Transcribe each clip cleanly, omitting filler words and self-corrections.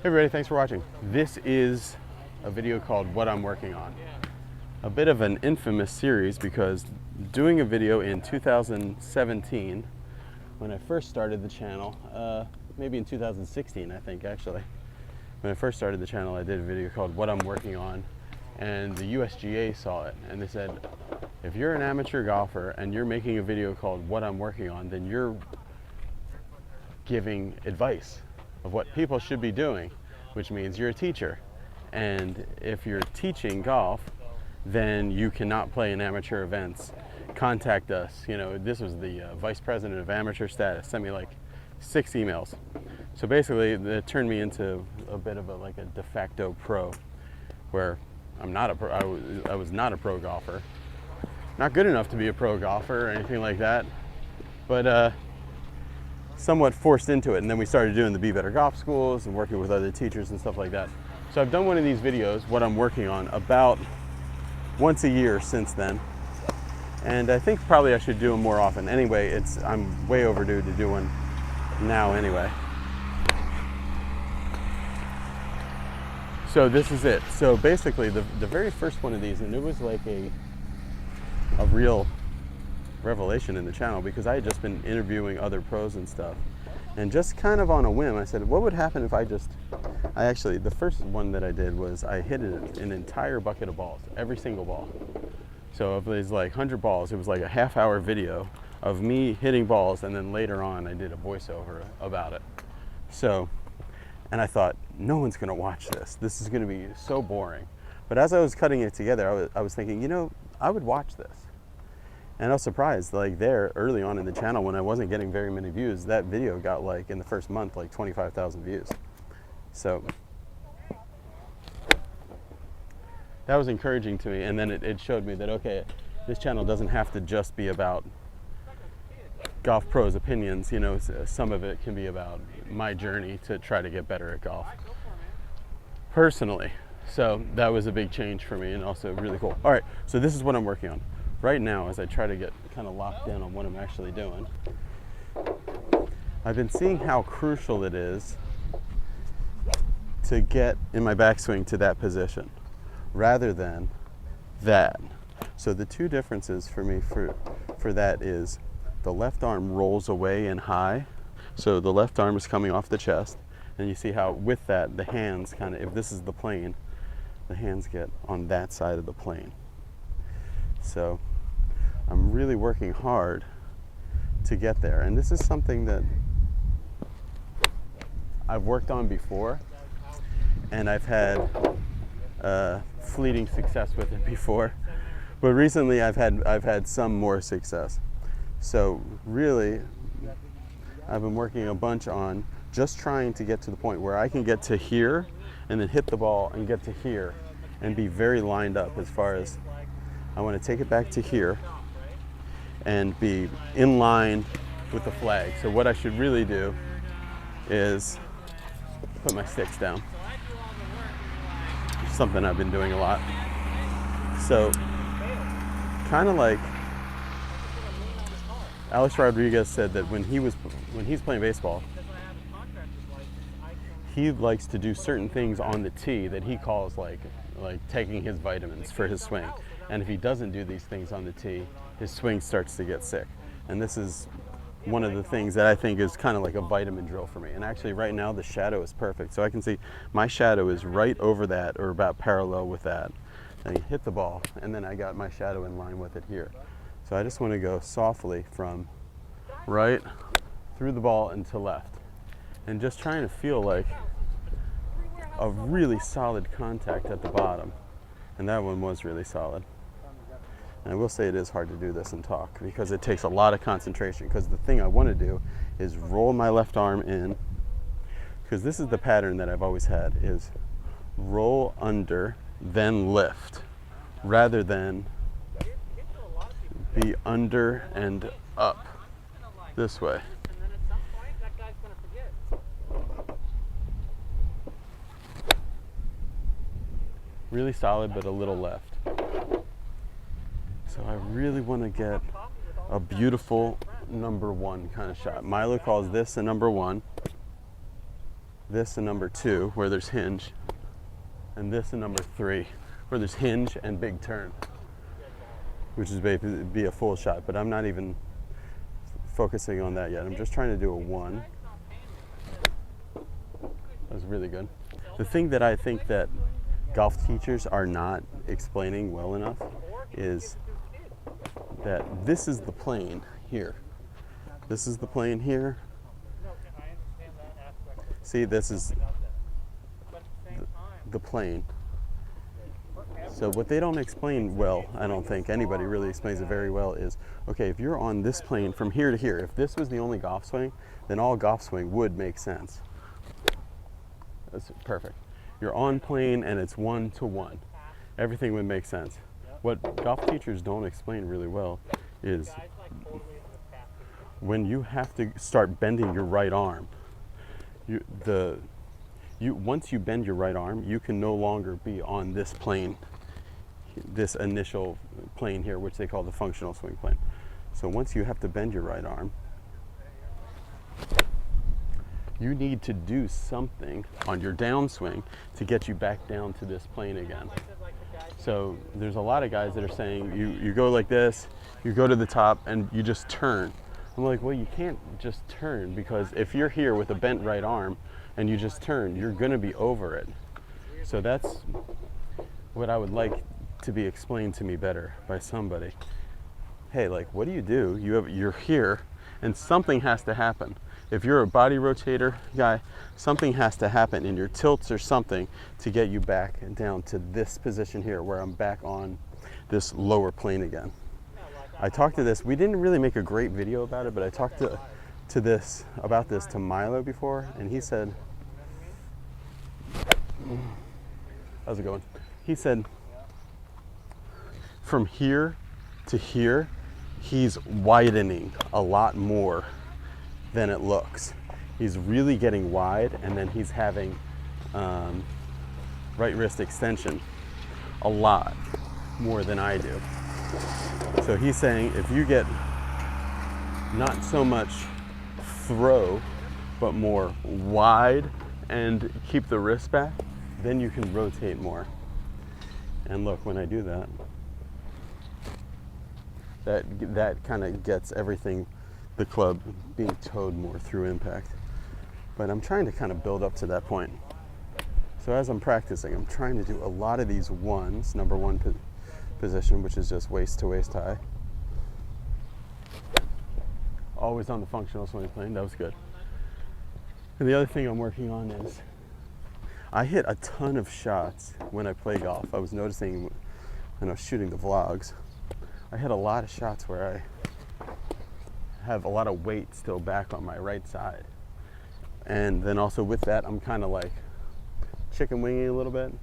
Hey everybody, thanks for watching. This is a video called What I'm Working On. A bit of an infamous series because doing a video in 2017, when I first started the channel, maybe in 2016 I think actually, when I first started the channel I did a video called What I'm Working On, and the USGA saw it and they said, if you're an amateur golfer and you're making a video called What I'm Working On, then you're giving advice of what people should be doing, which means you're a teacher. And if you're teaching golf, then you cannot play in amateur events. Contact us. You know, this was the vice president of amateur status, sent me like 6 emails. So basically, it turned me into a bit of like a de facto pro, where I'm not a pro. I was not a pro golfer, not good enough to be a pro golfer or anything like that, but somewhat forced into it. And then we started doing the Be Better Golf schools and working with other teachers and stuff like that. So I've done one of these videos, What I'm Working On, about once a year since then. And I think probably I should do them more often. Anyway, I'm way overdue to do one now anyway. So this is it. So basically the very first one of these, and it was like a real revelation in the channel because I had just been interviewing other pros and stuff, and just kind of on a whim I said, what would happen if I actually, the first one that I did was I hit an entire bucket of balls, every single ball. So if there's like 100 balls, it was like a half-hour video of me hitting balls, and then later on I did a voiceover about it. So, and I thought, no one's gonna watch this. This is gonna be so boring. But as I was cutting it together, I was thinking, you know, I would watch this. And I was surprised, like there early on in the channel when I wasn't getting very many views, that video got like in the first month like 25,000 views. So that was encouraging to me, and then it showed me that, okay, this channel doesn't have to just be about golf pros' opinions, you know, some of it can be about my journey to try to get better at golf personally. So that was a big change for me and also really cool. All right, so this is what I'm working on right now as I try to get kind of locked in on what I'm actually doing. I've been seeing how crucial it is to get in my backswing to that position rather than that. So the two differences for me for that is the left arm rolls away and high. So the left arm is coming off the chest, and you see how with that the hands kind of, if this is the plane, the hands get on that side of the plane. So I'm really working hard to get there, and this is something that I've worked on before, and I've had fleeting success with it before, but recently I've had some more success. So really, I've been working a bunch on just trying to get to the point where I can get to here and then hit the ball and get to here and be very lined up as far as I want to take it back to here and be in line with the flag. So what I should really do is put my sticks down. Something I've been doing a lot. So kind of like Alex Rodriguez said that when he's playing baseball, he likes to do certain things on the tee that he calls like taking his vitamins for his swing. And if he doesn't do these things on the tee, his swing starts to get sick. And this is one of the things that I think is kind of like a vitamin drill for me. And actually right now the shadow is perfect. So I can see my shadow is right over that, or about parallel with that. And you hit the ball, and then I got my shadow in line with it here. So I just want to go softly from right through the ball and to left. And just trying to feel like a really solid contact at the bottom. And that one was really solid. And I will say it is hard to do this and talk because it takes a lot of concentration, because the thing I want to do is roll my left arm in, because this is the pattern that I've always had, is roll under, then lift, rather than be under and up this way. Really solid, but a little left. So I really want to get a beautiful number one kind of shot. Milo calls this a number one. this a number 2 where there's hinge, and this a number 3 where there's hinge and big turn, which is basically be a full shot, but I'm not even focusing on that yet. I'm just trying to do a 1. That was really good. The thing that I think that golf teachers are not explaining well enough is that this is the plane here. This is the plane here. See, this is the plane. So what they don't explain well, I don't think anybody really explains it very well, is, okay, if you're on this plane from here to here, if this was the only golf swing, then all golf swing would make sense. That's perfect. You're on plane and it's 1 to 1. Everything would make sense. What golf teachers don't explain really well is when you have to start bending your right arm, once you bend your right arm, you can no longer be on this plane, this initial plane here, which they call the functional swing plane. So once you have to bend your right arm, you need to do something on your downswing to get you back down to this plane again. So there's a lot of guys that are saying you go like this, you go to the top and you just turn. I'm like, well, you can't just turn, because if you're here with a bent right arm and you just turn, you're gonna be over it. So that's what I would like to be explained to me better by somebody. Hey, like, what do? You're here and something has to happen. If you're a body rotator guy, something has to happen in your tilts or something to get you back down to this position here where I'm back on this lower plane again. I talked to this, we didn't really make a great video about it, but I talked about this to Milo before, and he said, how's it going? He said, from here to here, he's widening a lot more than it looks. He's really getting wide, and then he's having right wrist extension a lot more than I do. So he's saying if you get not so much throw, but more wide and keep the wrist back, then you can rotate more. And look, when I do that, that kind of gets everything, the club being towed more through impact. But I'm trying to kind of build up to that point. So as I'm practicing, I'm trying to do a lot of these ones, number 1 position, which is just waist to waist high. Always on the functional swing plane, that was good. And the other thing I'm working on is, I hit a ton of shots when I play golf. I was noticing when I was shooting the vlogs, I hit a lot of shots where I have a lot of weight still back on my right side. And then also with that, I'm kind of like chicken winging a little bit.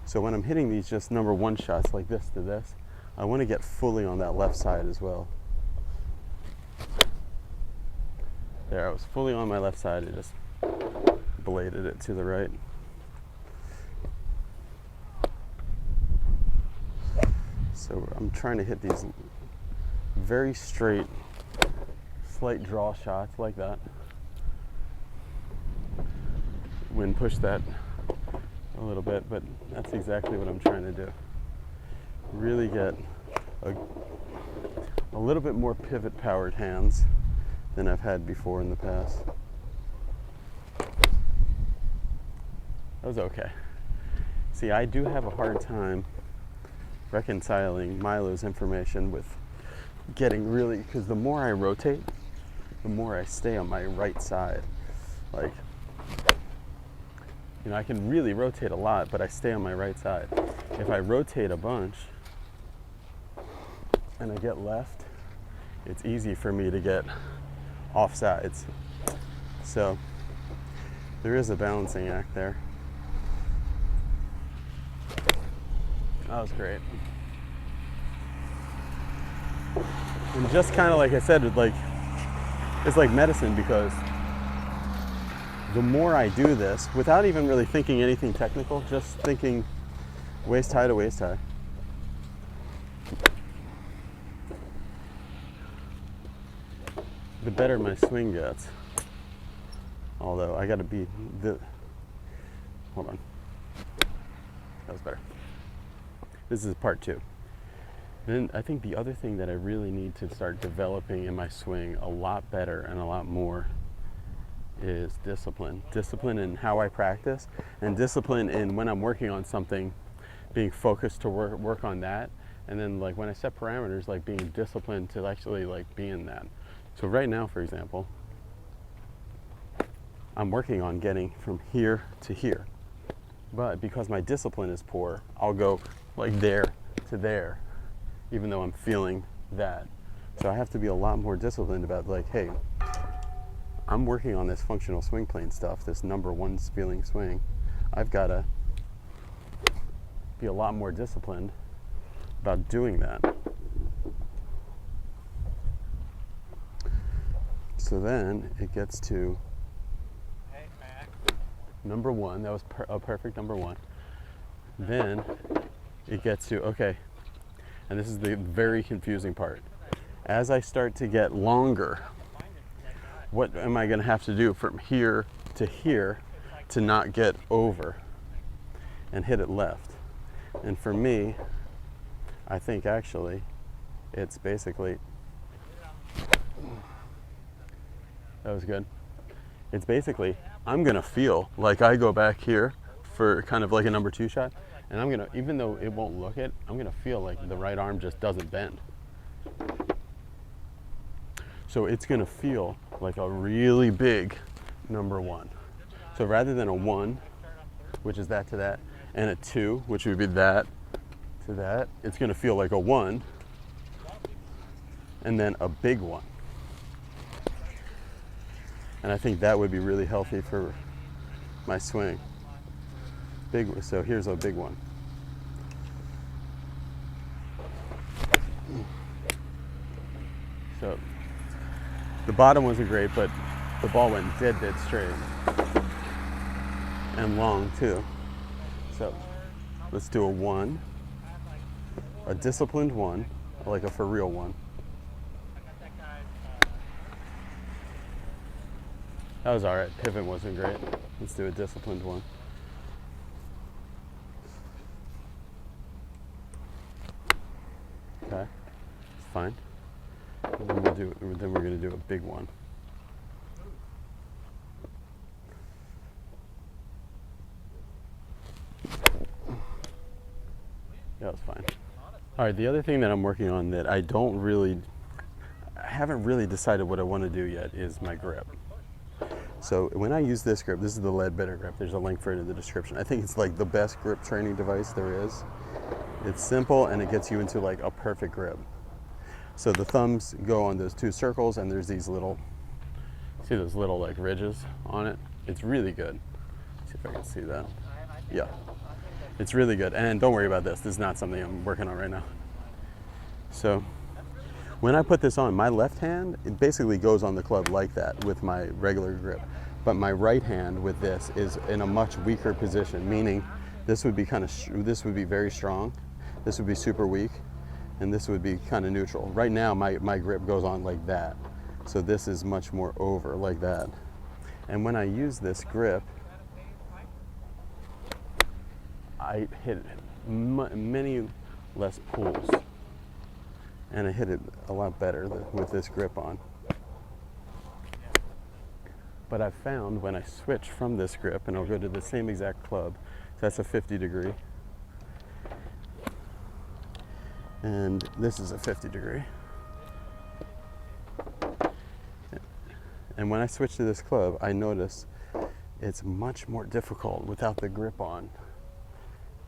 So when I'm hitting these just number 1 shots like this to this, I want to get fully on that left side as well. There, I was fully on my left side, I just bladed it to the right. So I'm trying to hit these very straight, slight draw shots like that. Wind push that a little bit, but that's exactly what I'm trying to do. Really get a little bit more pivot powered hands than I've had before in the past. That was okay. See, I do have a hard time reconciling Milo's information with getting really, because the more I rotate, the more I stay on my right side. Like, you know, I can really rotate a lot, but I stay on my right side. If I rotate a bunch and I get left, it's easy for me to get off sides. So there is a balancing act there. That was great. And just kind of like I said, it's like medicine, because the more I do this, without even really thinking anything technical, just thinking waist high to waist high, the better my swing gets. Although I gotta be, hold on. That was better. This is part 2. Then I think the other thing that I really need to start developing in my swing a lot better and a lot more is discipline. Discipline in how I practice, and discipline in when I'm working on something, being focused to work on that. And then like when I set parameters, like being disciplined to actually like be in that. So right now, for example, I'm working on getting from here to here. But because my discipline is poor, I'll go like there to there, even though I'm feeling that. So I have to be a lot more disciplined about like, hey, I'm working on this functional swing plane stuff, this number 1 feeling swing. I've got to be a lot more disciplined about doing that. So then it gets to number 1. That was a perfect number 1. Then it gets to, okay, and this is the very confusing part. As I start to get longer, what am I going to have to do from here to not get over and hit it left? And for me, I think actually it's basically, that was good. It's basically, I'm going to feel like I go back here for kind of like a number 2 shot, and I'm going to, even though it won't look it, I'm going to feel like the right arm just doesn't bend. So it's going to feel like a really big number 1. So rather than a 1, which is that to that, and a 2, which would be that to that, it's going to feel like a 1 and then a big 1. And I think that would be really healthy for my swing. Big, so here's a big 1. So the bottom wasn't great, but the ball went dead straight and long too. So let's do a 1, a disciplined 1, like a for real 1. That was all right. Pivot wasn't great. Let's do a disciplined 1. Okay, it's fine. And then we're going to do a big 1. That was fine. All right, the other thing that I'm working on that I haven't really decided what I want to do yet is my grip. So when I use this grip, this is the Leadbetter grip. There's a link for it in the description. I think it's like the best grip training device there is. It's simple and it gets you into like a perfect grip. So the thumbs go on those 2 circles and there's these little, see those little like ridges on it? It's really good. Let's see if I can see that. Yeah, it's really good. And don't worry about this. This is not something I'm working on right now. So when I put this on, my left hand, it basically goes on the club like that with my regular grip. But my right hand with this is in a much weaker position, meaning this would be this would be very strong, this would be super weak, and this would be kind of neutral. Right now, my grip goes on like that. So this is much more over like that. And when I use this grip, I hit many less pulls. And I hit it a lot better with this grip on. But I've found when I switch from this grip, and I'll go to the same exact club, so that's a 50 degree. And this is a 50 degree. And when I switch to this club, I notice it's much more difficult without the grip on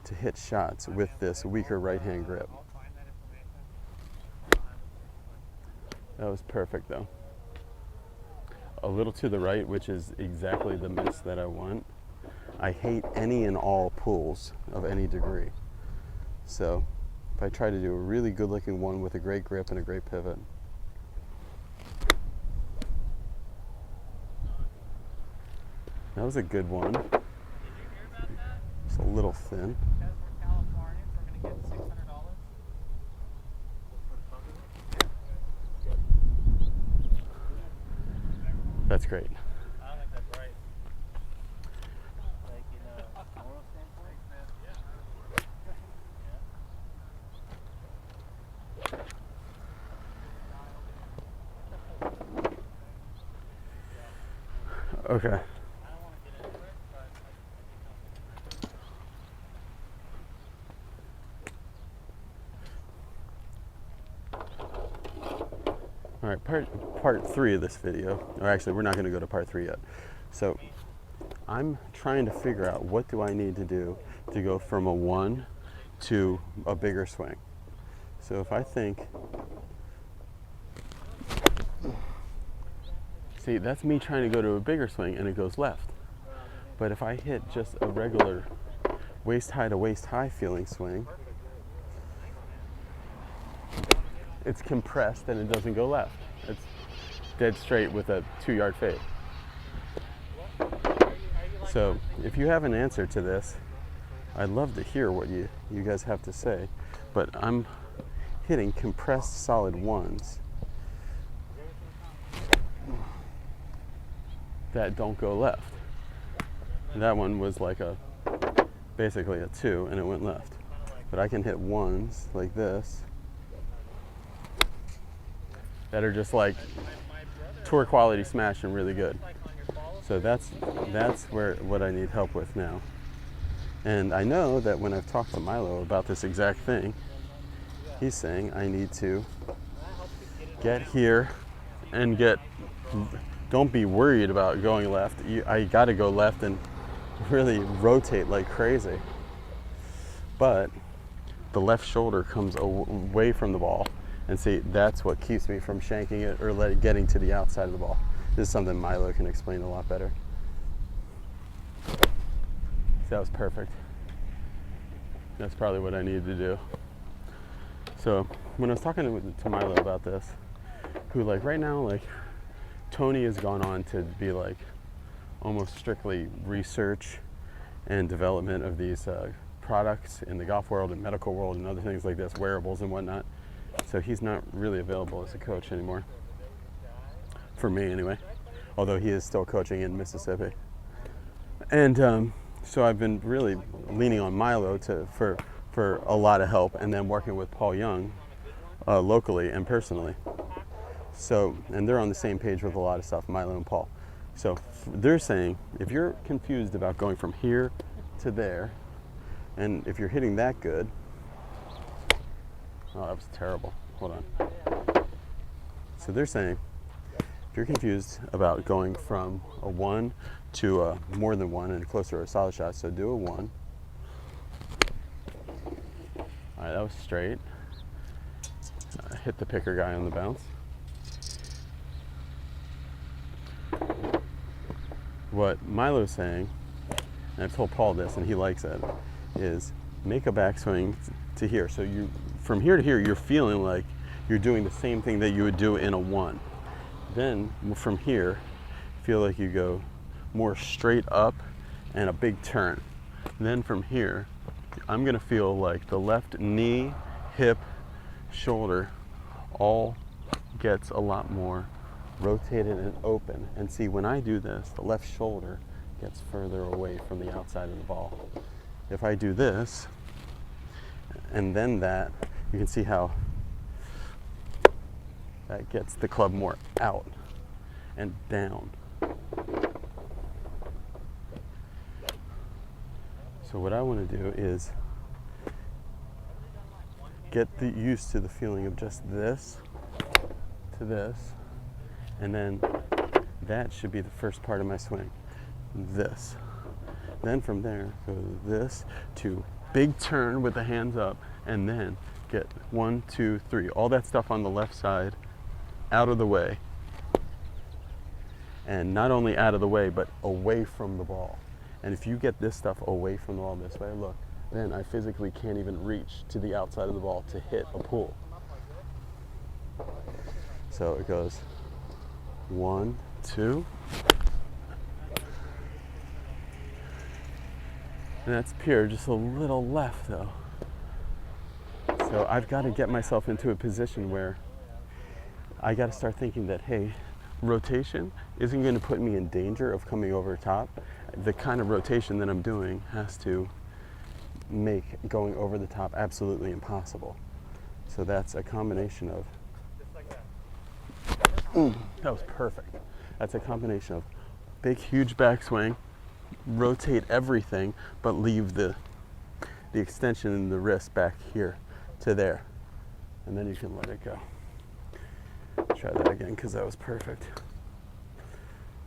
to hit shots with this weaker right hand grip. That was perfect though. A little to the right, which is exactly the miss that I want. I hate any and all pulls of any degree. So if I try to do a really good looking 1 with a great grip and a great pivot. That was a good 1. It's a little thin. That's great. I don't think that's right. Like, Okay. All right, part 3 of this video, or actually we're not going to go to part 3 yet. So I'm trying to figure out what do I need to do to go from a 1 to a bigger swing. So if I think, see, that's me trying to go to a bigger swing and it goes left. But if I hit just a regular waist high to waist high feeling swing, it's compressed and it doesn't go left. It's dead straight with a 2-yard fade. So if you have an answer to this, I'd love to hear what you guys have to say. But I'm hitting compressed solid 1s that don't go left. That one was like basically a 2 and it went left. But I can hit 1s like this that are just like tour quality smash and really good. So that's what I need help with now. And I know that when I've talked to Milo about this exact thing, he's saying I need to get here and don't be worried about going left. I got to go left and really rotate like crazy. But the left shoulder comes away from the ball. And see, that's what keeps me from shanking it or getting to the outside of the ball. This is something Milo can explain a lot better. So that was perfect. That's probably what I needed to do. So when I was talking to Milo about this, who like right now, like Tony has gone on to be like almost strictly research and development of these products in the golf world and medical world and other things like this, wearables and whatnot. So he's not really available as a coach anymore, for me anyway, although he is still coaching in Mississippi. And so I've been really leaning on Milo for a lot of help, and then working with Paul Young locally and personally. So, and they're on the same page with a lot of stuff, Milo and Paul. So they're saying if you're confused about going from here to there, and if you're hitting that good, oh, that was terrible. Hold on. So they're saying, if you're confused about going from a 1 to more than 1 and closer to a solid shot, so do a 1. All right, that was straight. Hit the picker guy on the bounce. What Milo's saying, and I've told Paul this and he likes it, is make a backswing to here. So you, from here to here, you're feeling like you're doing the same thing that you would do in a 1. Then from here, feel like you go more straight up and a big turn. Then from here, I'm gonna feel like the left knee, hip, shoulder all gets a lot more rotated and open. And see, when I do this, the left shoulder gets further away from the outside of the ball. If I do this, and then that, you can see how that gets the club more out and down. So what I want to do is get used to the feeling of just this to this, and then that should be the first part of my swing. This. Then from there, go this to big turn with the hands up, and then get 1, 2, 3. All that stuff on the left side out of the way. And not only out of the way, but away from the ball. And if you get this stuff away from the ball this way, look, then I physically can't even reach to the outside of the ball to hit a pull. So it goes 1, 2. And that's pure, just a little left though. So I've got to get myself into a position where I got to start thinking that, hey, rotation isn't going to put me in danger of coming over top. The kind of rotation that I'm doing has to make going over the top absolutely impossible. So that's a combination of, that was perfect. That's a combination of big huge backswing, rotate everything, but leave the extension in the wrist back here to there. And then you can let it go. Try that again because that was perfect.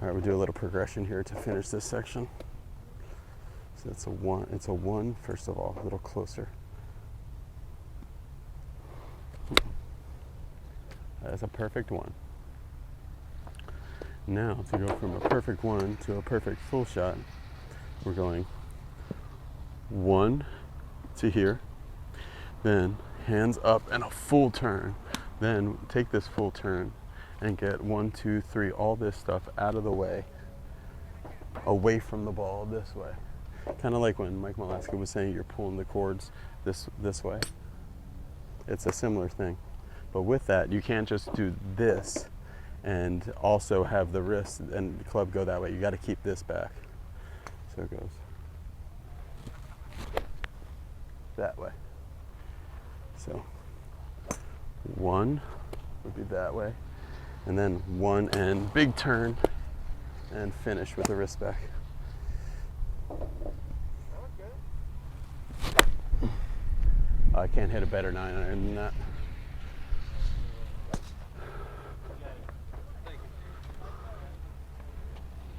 All right, we'll do a little progression here to finish this section. So it's a one, first of all, a little closer. That's a perfect one. Now, to go from a perfect one to a perfect full shot, we're going one to here, then hands up and a full turn. Then take this full turn and get 1, 2, 3, all this stuff out of the way, away from the ball this way. Kind of like when Mike Malaska was saying you're pulling the cords this way. It's a similar thing. But with that, you can't just do this and also have the wrist and the club go that way. You got to keep this back. So it goes that way. So one would be that way, and then one and big turn and finish with the wrist back. I can't hit a better 9 iron than that.